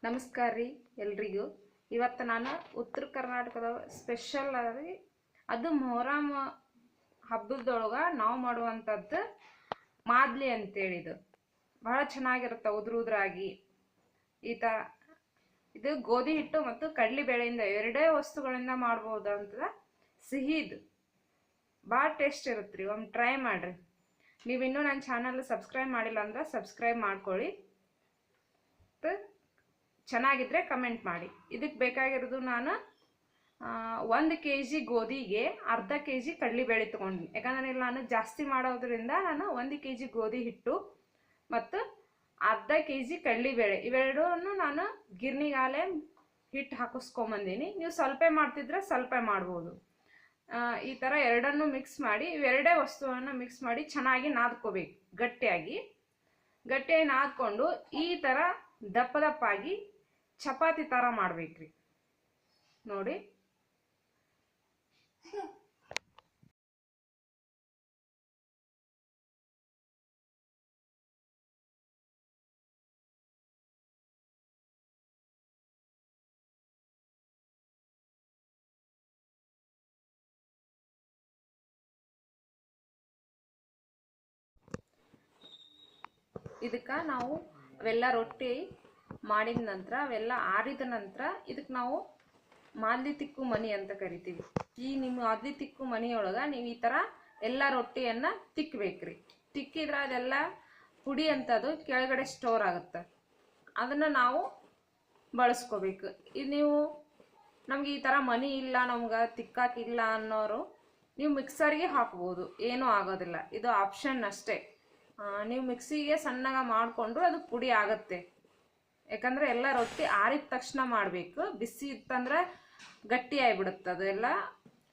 ನಮಸ್ಕಾರ ರೀ ಎಲ್ರಿಗೂ. ಇವತ್ತು ನಾನು ಉತ್ತರ ಕರ್ನಾಟಕದ ಸ್ಪೆಷಲ್ ಆಗಿ ಅದು ಮೊಹರಂ ಹಬ್ಬದೊಳಗೆ ನಾವು ಮಾಡುವಂಥದ್ದು ಮಾದ್ಲಿ ಅಂತೇಳಿದು ಭಾಳ ಚೆನ್ನಾಗಿರುತ್ತೆ. ಉದ್ರಾಗಿ ಈ ಥರ ಇದು ಗೋಧಿ ಹಿಟ್ಟು ಮತ್ತು ಕಡಲೆಬೇಳೆಯಿಂದ ಎರಡೇ ವಸ್ತುಗಳಿಂದ ಮಾಡ್ಬೋದು ಅಂತ ಸಿಹಿದು ಭಾಳ ಟೇಸ್ಟ್ ಇರುತ್ತೆ ರೀ. ಒಮ್ಮೆ ಟ್ರೈ ಮಾಡಿರಿ. ನೀವಿನ್ನೂ ನನ್ನ ಚಾನಲ್ ಸಬ್ಸ್ಕ್ರೈಬ್ ಮಾಡಿಲ್ಲ ಅಂದ್ರೆ ಸಬ್ಸ್ಕ್ರೈಬ್ ಮಾಡ್ಕೊಳ್ಳಿ. ಚೆನ್ನಾಗಿದ್ರೆ ಕಮೆಂಟ್ ಮಾಡಿ. ಇದಕ್ಕೆ ಬೇಕಾಗಿರೋದು ನಾನು 1 kg ಗೋಧಿಗೆ ಅರ್ಧ kg ಕಡಲೆಬೇಳೆ ತೊಗೊಂಡು, ಯಾಕಂದ್ರೆ ಇಲ್ಲಿ ನಾನು ಜಾಸ್ತಿ ಮಾಡೋದ್ರಿಂದ ನಾನು 1 kg ಗೋಧಿ ಹಿಟ್ಟು ಮತ್ತು ಅರ್ಧ kg ಕಡಲೆಬೇಳೆ ಇವೆರಡೂ ನಾನು ಗಿರ್ನಿಗಾಲೆ ಹಿಟ್ಟು ಹಾಕಿಸ್ಕೊಂಬಂದೀನಿ. ನೀವು ಸ್ವಲ್ಪ ಮಾಡ್ತಿದ್ರೆ ಸ್ವಲ್ಪ ಮಾಡ್ಬೋದು. ಈ ಥರ ಎರಡನ್ನೂ ಮಿಕ್ಸ್ ಮಾಡಿ ಇವೆರಡೇ ವಸ್ತುವನ್ನು ಮಿಕ್ಸ್ ಮಾಡಿ ಚೆನ್ನಾಗಿ ನಾದ್ಕೋಬೇಕು. ಗಟ್ಟಿಯಾಗಿ ನಾದ್ಕೊಂಡು ಈ ಥರ ದಪ್ಪದಪ್ಪಾಗಿ ಚಪಾತಿ ಥರ ಮಾಡ್ಬೇಕ್ರಿ. ನೋಡಿ, ಇದಕ್ಕೆ ನಾವು ಅವೆಲ್ಲ ರೊಟ್ಟಿ ಮಾಡಿದ ನಂತರ ಅವೆಲ್ಲ ಆರಿದ ನಂತರ ಇದಕ್ಕೆ ನಾವು ಮಾದ್ಲಿ ತಿಕ್ಕು ಮನಿ ಅಂತ ಕರಿತೀವಿ. ಈ ನಿಮ್ಮ ಮಾದ್ಲಿ ತಿಕ್ಕು ಮನಿಯೊಳಗೆ ನೀವು ಈ ಥರ ಎಲ್ಲ ರೊಟ್ಟಿಯನ್ನು ತಿಕ್ಕಬೇಕ್ರಿ. ತಿಕ್ಕಿದ್ರೆ ಅದೆಲ್ಲ ಪುಡಿ ಅಂತದು ಕೆಳಗಡೆ ಸ್ಟೋರ್ ಆಗುತ್ತೆ. ಅದನ್ನು ನಾವು ಬಳಸ್ಕೋಬೇಕು. ಇದು ನೀವು ನಮ್ಗೆ ಈ ಥರ ಮನಿ ಇಲ್ಲ, ನಮ್ಗೆ ತಿಕ್ಕಾಕಿಲ್ಲ ಅನ್ನೋರು ನೀವು ಮಿಕ್ಸರ್ಗೆ ಹಾಕ್ಬೋದು, ಏನೂ ಆಗೋದಿಲ್ಲ. ಇದು ಆಪ್ಷನ್ ಅಷ್ಟೇ. ನೀವು ಮಿಕ್ಸಿಗೆ ಸಣ್ಣಗೆ ಮಾಡಿಕೊಂಡು ಅದು ಪುಡಿ ಆಗುತ್ತೆ. ಯಾಕಂದರೆ ಎಲ್ಲ ರೊಟ್ಟಿ ಆರಿದ ತಕ್ಷಣ ಮಾಡಬೇಕು. ಬಿಸಿ ಇತ್ತಂದ್ರೆ ಗಟ್ಟಿ ಆಗಿಬಿಡುತ್ತೆ, ಅದೆಲ್ಲ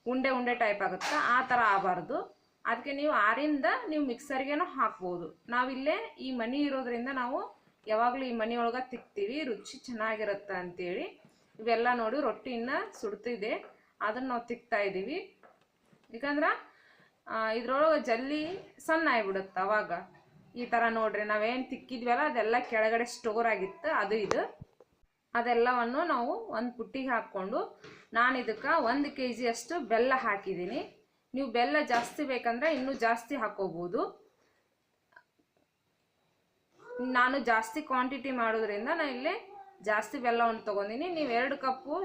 ಉಂಡೆ ಟೈಪ್ ಆಗುತ್ತೆ. ಆ ಥರ ಆಗಬಾರ್ದು. ಅದಕ್ಕೆ ನೀವು ಆರಿಂದ ನೀವು ಮಿಕ್ಸರ್ಗೇನೂ ಹಾಕ್ಬೋದು. ನಾವಿಲ್ಲೇ ಈ ಮನಿ ಇರೋದ್ರಿಂದ ನಾವು ಯಾವಾಗಲೂ ಈ ಮನಿ ಒಳಗೆ ತಿಕ್ತೀವಿ, ರುಚಿ ಚೆನ್ನಾಗಿರುತ್ತೆ ಅಂತೇಳಿ. ಇವೆಲ್ಲ ನೋಡಿ ರೊಟ್ಟಿ ಇನ್ನೂ ಸುಡ್ತಿದೆ, ಅದನ್ನು ನಾವು ತಿಕ್ತಾ ಇದ್ದೀವಿ. ಯಾಕಂದ್ರೆ ಇದ್ರೊಳಗೆ ಜಲ್ದಿ ಸಣ್ಣ ಆಗಿಬಿಡುತ್ತೆ. ಅವಾಗ ಈ ಥರ ನೋಡ್ರಿ, ನಾವೇನು ತಿಕ್ಕಿದ್ವಲ್ಲ ಅದೆಲ್ಲ ಕೆಳಗಡೆ ಸ್ಟೋರ್ ಆಗಿತ್ತು. ಅದು ಇದು ಅದೆಲ್ಲವನ್ನು ನಾವು ಒಂದು ಪುಟ್ಟಿಗೆ ಹಾಕ್ಕೊಂಡು, ನಾನು ಇದಕ್ಕೆ 1 kg ಅಷ್ಟು ಬೆಲ್ಲ ಹಾಕಿದ್ದೀನಿ. ನೀವು ಬೆಲ್ಲ ಜಾಸ್ತಿ ಬೇಕಂದ್ರೆ ಇನ್ನೂ ಜಾಸ್ತಿ ಹಾಕೋಬೋದು. ನಾನು ಜಾಸ್ತಿ ಕ್ವಾಂಟಿಟಿ ಮಾಡೋದ್ರಿಂದ ನಾನು ಇಲ್ಲೇ ಜಾಸ್ತಿ ಬೆಲ್ಲವನ್ನು ತೊಗೊಂಡಿನಿ. ನೀವು 2 ಕಪ್ಪು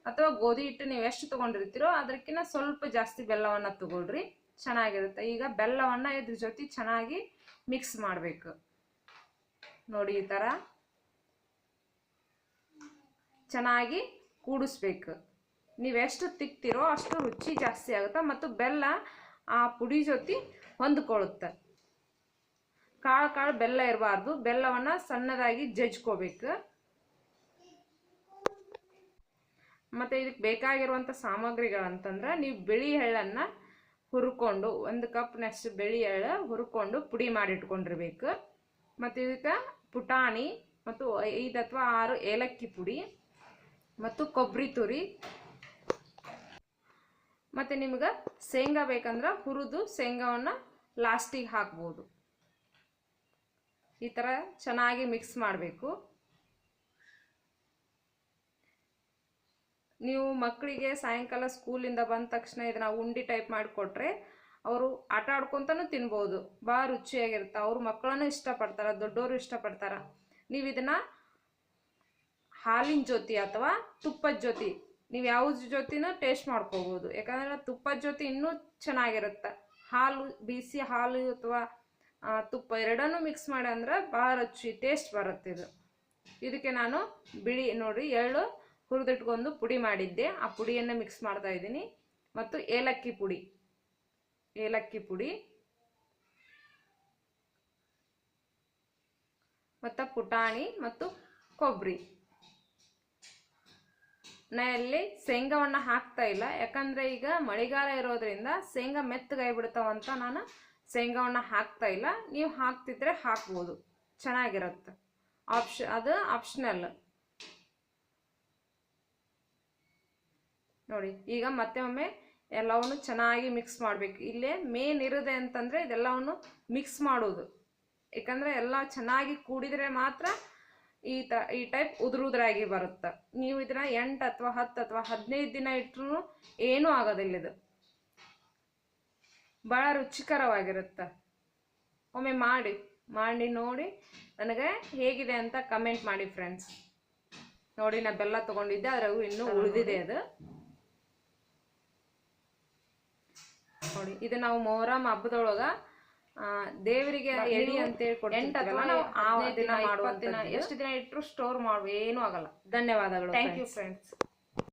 ಅಥವಾ ಗೋಧಿ ಹಿಟ್ಟು ನೀವು ಎಷ್ಟು ತೊಗೊಂಡಿರ್ತೀರೋ ಅದಕ್ಕಿಂತ ಸ್ವಲ್ಪ ಜಾಸ್ತಿ ಬೆಲ್ಲವನ್ನು ತಗೊಳ್ರಿ, ಚೆನ್ನಾಗಿರುತ್ತೆ. ಈಗ ಬೆಲ್ಲವನ್ನು ಇದ್ರ ಜೊತೆ ಚೆನ್ನಾಗಿ ಮಿಕ್ಸ್ ಮಾಡಬೇಕು. ನೋಡಿ, ಈ ಥರ ಚೆನ್ನಾಗಿ ಕೂಡಿಸ್ಬೇಕು. ನೀವೆಷ್ಟು ತಿಕ್ತಿರೋ ಅಷ್ಟು ರುಚಿ ಜಾಸ್ತಿ ಆಗುತ್ತೆ ಮತ್ತು ಬೆಲ್ಲ ಆ ಪುಡಿ ಜೊತೆ ಹೊಂದ್ಕೊಳ್ಳುತ್ತೆ. ಕಾಳು ಬೆಲ್ಲ ಇರಬಾರ್ದು. ಬೆಲ್ಲವನ್ನು ಸಣ್ಣದಾಗಿ ಜಜ್ಕೋಬೇಕು. ಮತ್ತು ಇದಕ್ಕೆ ಬೇಕಾಗಿರುವಂಥ ಸಾಮಗ್ರಿಗಳಂತಂದ್ರೆ, ನೀವು ಬಿಳಿ ಎಳ್ಳನ್ನು ಹುರ್ಕೊಂಡು 1 ಕಪ್ನಷ್ಟು ಬಿಳಿ ಎಳ್ಳು ಹುರ್ಕೊಂಡು ಪುಡಿ ಮಾಡಿಟ್ಕೊಂಡಿರ್ಬೇಕು. ಮತ್ತು ಇದಕ್ಕೆ ಪುಟಾಣಿ ಮತ್ತು 5 ಅಥವಾ 6 ಏಲಕ್ಕಿ ಪುಡಿ ಮತ್ತು ಕೊಬ್ಬರಿ ತುರಿ, ಮತ್ತು ನಿಮ್ಗೆ ಶೇಂಗಾ ಬೇಕಂದ್ರೆ ಹುರಿದು ಶೇಂಗಾವನ್ನು ಲಾಸ್ಟಿಗೆ ಹಾಕ್ಬೋದು. ಈ ಥರ ಚೆನ್ನಾಗಿ ಮಿಕ್ಸ್ ಮಾಡಬೇಕು. ನೀವು ಮಕ್ಕಳಿಗೆ ಸಾಯಂಕಾಲ ಸ್ಕೂಲಿಂದ ಬಂದ ತಕ್ಷಣ ಇದನ್ನ ಉಂಡಿ ಟೈಪ್ ಮಾಡಿಕೊಟ್ರೆ ಅವರು ಆಟ ಆಡ್ಕೊತಾನೂ ತಿನ್ಬೋದು. ಭಾಳ ರುಚಿಯಾಗಿರುತ್ತೆ. ಅವ್ರ ಮಕ್ಕಳನ್ನು ಇಷ್ಟಪಡ್ತಾರೆ, ದೊಡ್ಡವರು ಇಷ್ಟಪಡ್ತಾರೆ. ನೀವು ಇದನ್ನು ಹಾಲಿನ ಜೊತೆ ಅಥವಾ ತುಪ್ಪದ ಜೊತೆ ನೀವು ಯಾವ ಜೊತೆನೂ ಟೇಸ್ಟ್ ಮಾಡ್ಕೋಬೋದು. ಯಾಕಂದರೆ ತುಪ್ಪದ ಜೊತೆ ಇನ್ನೂ ಚೆನ್ನಾಗಿರುತ್ತೆ. ಬಿಸಿ ಹಾಲು ಅಥವಾ ತುಪ್ಪ ಎರಡನ್ನೂ ಮಿಕ್ಸ್ ಮಾಡಿ ಅಂದ್ರೆ ಭಾಳ ರುಚಿ ಟೇಸ್ಟ್ ಬರುತ್ತೆ ಇದು. ಇದಕ್ಕೆ ನಾನು ಬಿಳಿ ನೋಡಿ ಎಳ್ಳು ಹುರಿದಿಟ್ಕೊಂಡು ಪುಡಿ ಮಾಡಿದ್ದೆ, ಆ ಪುಡಿಯನ್ನು ಮಿಕ್ಸ್ ಮಾಡ್ತಾ ಇದ್ದೀನಿ. ಮತ್ತು ಏಲಕ್ಕಿ ಪುಡಿ ಮತ್ತು ಪುಟಾಣಿ ಮತ್ತು ಕೊಬ್ಬರಿ. ನಾ ಇಲ್ಲಿ ಶೇಂಗಾವನ್ನು ಹಾಕ್ತಾ ಇಲ್ಲ, ಯಾಕಂದರೆ ಈಗ ಮಳೆಗಾಲ ಇರೋದ್ರಿಂದ ಶೇಂಗಾ ಮೆತ್ತಗಾಗಿಬಿಡ್ತಾವಂತ ನಾನು ಶೇಂಗಾವನ್ನು ಹಾಕ್ತಾ ಇಲ್ಲ. ನೀವು ಹಾಕ್ತಿದ್ರೆ ಹಾಕ್ಬೋದು, ಚೆನ್ನಾಗಿರುತ್ತೆ. ಅದು ಆಪ್ಷನಲ್. ನೋಡಿ, ಈಗ ಮತ್ತೆ ಒಮ್ಮೆ ಎಲ್ಲವನ್ನು ಚೆನ್ನಾಗಿ ಮಿಕ್ಸ್ ಮಾಡಬೇಕು. ಇಲ್ಲೇ ಮೇನ್ ಇರೋದೆ ಅಂತಂದರೆ ಇದೆಲ್ಲವನ್ನು ಮಿಕ್ಸ್ ಮಾಡೋದು. ಯಾಕಂದರೆ ಎಲ್ಲ ಚೆನ್ನಾಗಿ ಕೂಡಿದರೆ ಮಾತ್ರ ಈ ಟೈಪ್ ಉದುರಾಗಿ ಬರುತ್ತೆ. ನೀವು ಇದನ್ನ 8 ಅಥವಾ 10 ಅಥವಾ 15 ದಿನ ಇಟ್ಟರು ಏನೂ ಆಗೋದಿಲ್ಲ. ಇದು ಬಹಳ ರುಚಿಕರವಾಗಿರುತ್ತೆ. ಒಮ್ಮೆ ಮಾಡಿ ನೋಡಿ ನನಗೆ ಹೇಗಿದೆ ಅಂತ ಕಮೆಂಟ್ ಮಾಡಿ ಫ್ರೆಂಡ್ಸ್. ನೋಡಿ, ನಾ ಬೆಲ್ಲ ತಗೊಂಡಿದ್ದೆ, ಅದ್ರಾಗೂ ಇನ್ನೂ ಉಳಿದಿದೆ ಅದು. ನೋಡಿ, ಇದು ನಾವು ಮೊಹರಂ ಹಬ್ಬದೊಳಗ ದೇವರಿಗೆ ಎಡಿ ಅಂತೇಳಿ ಕೊಡ್ತೀವಲ್ಲ, ನಾವು ಆ ದಿನ ಮಾಡುವಂತ. ಎಷ್ಟು ದಿನ ಇಟ್ಟರು ಸ್ಟೋರ್ ಮಾಡುವ, ಏನೂ ಆಗಲ್ಲ. ಧನ್ಯವಾದಗಳು. Thank you friends.